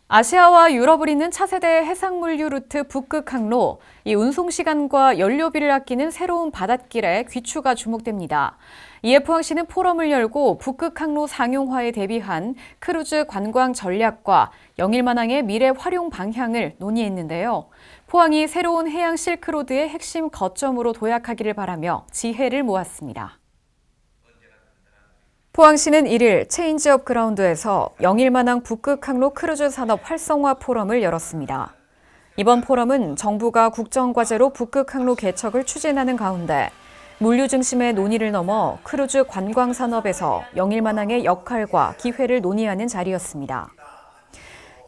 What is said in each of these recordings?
아시아와 유럽을 잇는 차세대 해상물류 루트 북극 항로, 이 운송 시간과 연료비를 아끼는 새로운 바닷길에 귀추가 주목됩니다. 이에 포항시는 포럼을 열고 북극 항로 상용화에 대비한 크루즈 관광 전략과 영일만항의 미래 활용 방향을 논의했는데요. 포항이 새로운 해양 실크로드의 핵심 거점으로 도약하기를 바라며 지혜를 모았습니다. 포항시는 1일 체인지업 그라운드에서 영일만항 북극항로 크루즈 산업 활성화 포럼을 열었습니다. 이번 포럼은 정부가 국정과제로 북극항로 개척을 추진하는 가운데 물류 중심의 논의를 넘어 크루즈 관광 산업에서 영일만항의 역할과 기회를 논의하는 자리였습니다.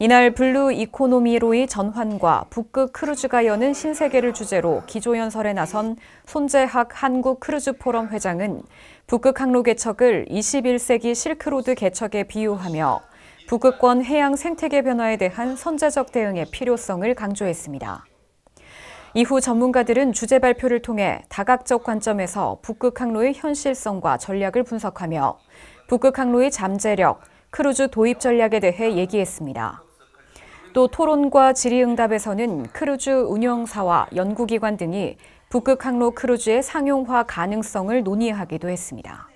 이날 블루 이코노미로의 전환과 북극 크루즈가 여는 신세계를 주제로 기조연설에 나선 손재학 한국크루즈포럼 회장은 북극 항로 개척을 21세기 실크로드 개척에 비유하며 북극권 해양 생태계 변화에 대한 선제적 대응의 필요성을 강조했습니다. 이후 전문가들은 주제 발표를 통해 다각적 관점에서 북극 항로의 현실성과 전략을 분석하며 북극 항로의 잠재력, 크루즈 도입 전략에 대해 얘기했습니다. 또 토론과 질의응답에서는 크루즈 운영사와 연구기관 등이 북극 항로 크루즈의 상용화 가능성을 논의하기도 했습니다.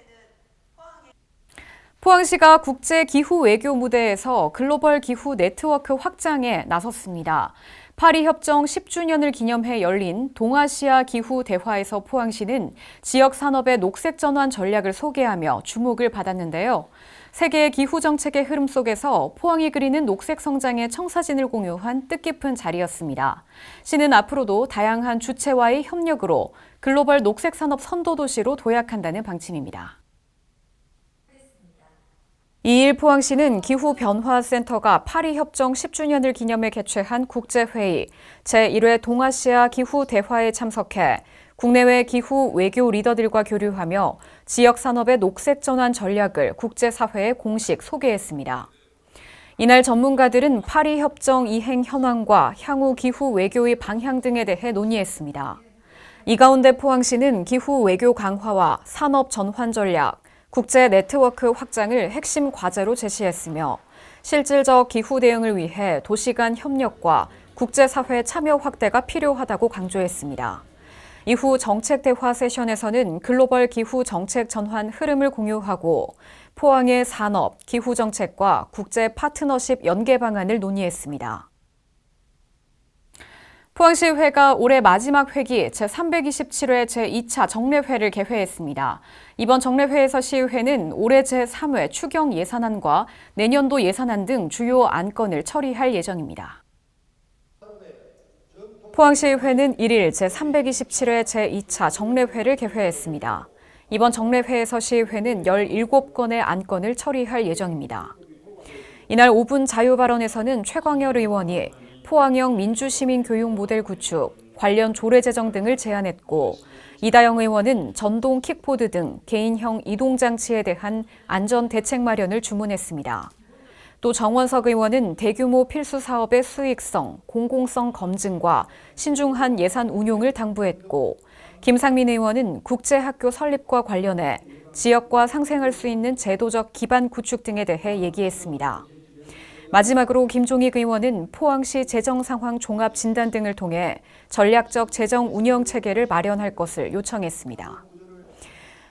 포항시가 국제기후 외교 무대에서 글로벌 기후 네트워크 확장에 나섰습니다. 파리협정 10주년을 기념해 열린 동아시아 기후 대화에서 포항시는 지역 산업의 녹색 전환 전략을 소개하며 주목을 받았는데요. 세계 기후 정책의 흐름 속에서 포항이 그리는 녹색 성장의 청사진을 공유한 뜻깊은 자리였습니다. 시는 앞으로도 다양한 주체와의 협력으로 글로벌 녹색 산업 선도 도시로 도약한다는 방침입니다. 2일 포항시는 기후변화센터가 파리협정 10주년을 기념해 개최한 국제회의 제1회 동아시아 기후대화에 참석해 국내외 기후 외교 리더들과 교류하며 지역 산업의 녹색 전환 전략을 국제사회에 공식 소개했습니다. 이날 전문가들은 파리협정 이행 현황과 향후 기후 외교의 방향 등에 대해 논의했습니다. 이 가운데 포항시는 기후 외교 강화와 산업 전환 전략, 국제 네트워크 확장을 핵심 과제로 제시했으며 실질적 기후 대응을 위해 도시 간 협력과 국제사회 참여 확대가 필요하다고 강조했습니다. 이후 정책 대화 세션에서는 글로벌 기후 정책 전환 흐름을 공유하고 포항의 산업, 기후 정책과 국제 파트너십 연계 방안을 논의했습니다. 포항시의회가 올해 마지막 회기 제327회 제2차 정례회를 개회했습니다. 이번 정례회에서 시의회는 올해 제3회 추경 예산안과 내년도 예산안 등 주요 안건을 처리할 예정입니다. 포항시의회는 1일 제327회 제2차 정례회를 개회했습니다. 이번 정례회에서 시의회는 17건의 안건을 처리할 예정입니다. 이날 5분 자유발언에서는 최광열 의원이 포항형 민주시민교육 모델 구축, 관련 조례 제정 등을 제안했고 이다영 의원은 전동 킥보드 등 개인형 이동장치에 대한 안전 대책 마련을 주문했습니다. 또 정원석 의원은 대규모 필수 사업의 수익성, 공공성 검증과 신중한 예산 운용을 당부했고 김상민 의원은 국제학교 설립과 관련해 지역과 상생할 수 있는 제도적 기반 구축 등에 대해 얘기했습니다. 마지막으로 김종익 의원은 포항시 재정 상황 종합 진단 등을 통해 전략적 재정 운영 체계를 마련할 것을 요청했습니다.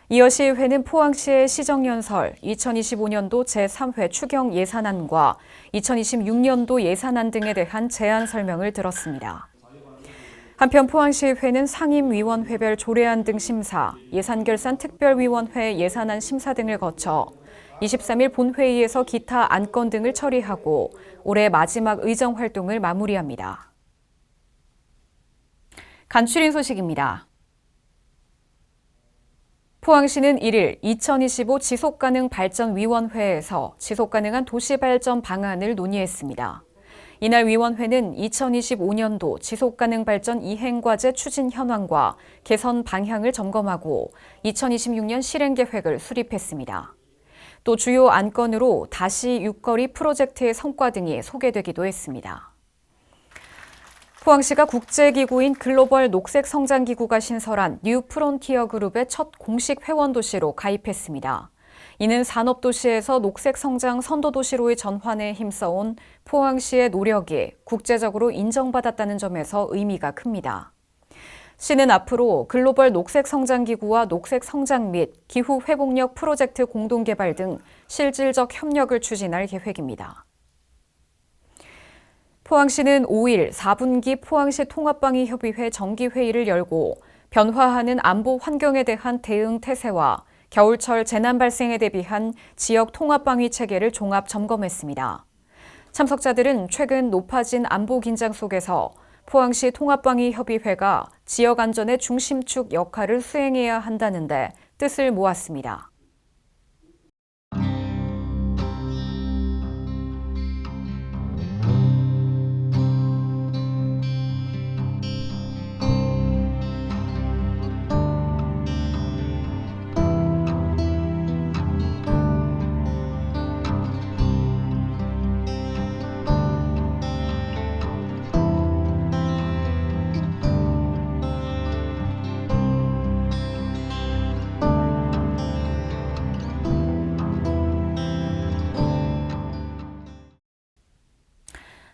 이어 시의회는 포항시의 시정연설, 2025년도 제3회 추경 예산안과 2026년도 예산안 등에 대한 제안 설명을 들었습니다. 한편 포항시의회는 상임위원회별 조례안 등 심사, 예산결산 특별위원회 예산안 심사 등을 거쳐 23일 본회의에서 기타 안건 등을 처리하고 올해 마지막 의정 활동을 마무리합니다. 간추린 소식입니다. 포항시는 1일 2025 지속가능발전위원회에서 지속가능한 도시발전 방안을 논의했습니다. 이날 위원회는 2025년도 지속가능발전 이행과제 추진 현황과 개선 방향을 점검하고 2026년 실행계획을 수립했습니다. 또 주요 안건으로 다시 육거리 프로젝트의 성과 등이 소개되기도 했습니다. 포항시가 국제기구인 글로벌 녹색성장기구가 신설한 뉴 프론티어 그룹의 첫 공식 회원 도시로 가입했습니다. 이는 산업도시에서 녹색성장 선도도시로의 전환에 힘써온 포항시의 노력이 국제적으로 인정받았다는 점에서 의미가 큽니다. 시는 앞으로 글로벌 녹색성장기구와 녹색성장 및 기후회복력 프로젝트 공동개발 등 실질적 협력을 추진할 계획입니다. 포항시는 5일 4분기 포항시 통합방위협의회 정기회의를 열고 변화하는 안보 환경에 대한 대응 태세와 겨울철 재난 발생에 대비한 지역 통합방위 체계를 종합 점검했습니다. 참석자들은 최근 높아진 안보 긴장 속에서 포항시 통합방위협의회가 지역 안전의 중심축 역할을 수행해야 한다는데 뜻을 모았습니다.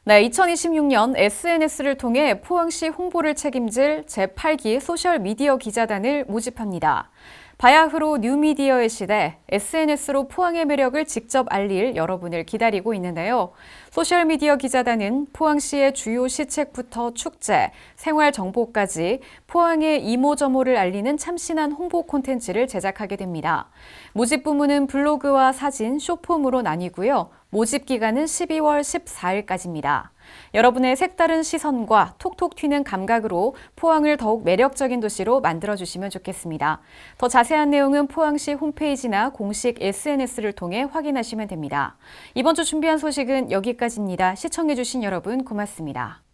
네, 2026년 SNS를 통해 포항시 홍보를 책임질 제8기 소셜미디어 기자단을 모집합니다. 바야흐로 뉴미디어의 시대, SNS로 포항의 매력을 직접 알릴 여러분을 기다리고 있는데요. 소셜미디어 기자단은 포항시의 주요 시책부터 축제, 생활 정보까지 포항의 이모저모를 알리는 참신한 홍보 콘텐츠를 제작하게 됩니다. 모집 부문은 블로그와 사진, 쇼폼으로 나뉘고요. 모집 기간은 12월 14일까지입니다. 여러분의 색다른 시선과 톡톡 튀는 감각으로 포항을 더욱 매력적인 도시로 만들어주시면 좋겠습니다. 더 자세한 내용은 포항시 홈페이지나 공식 SNS를 통해 확인하시면 됩니다. 이번 주 준비한 소식은 여기까지입니다. 시청해주신 여러분 고맙습니다.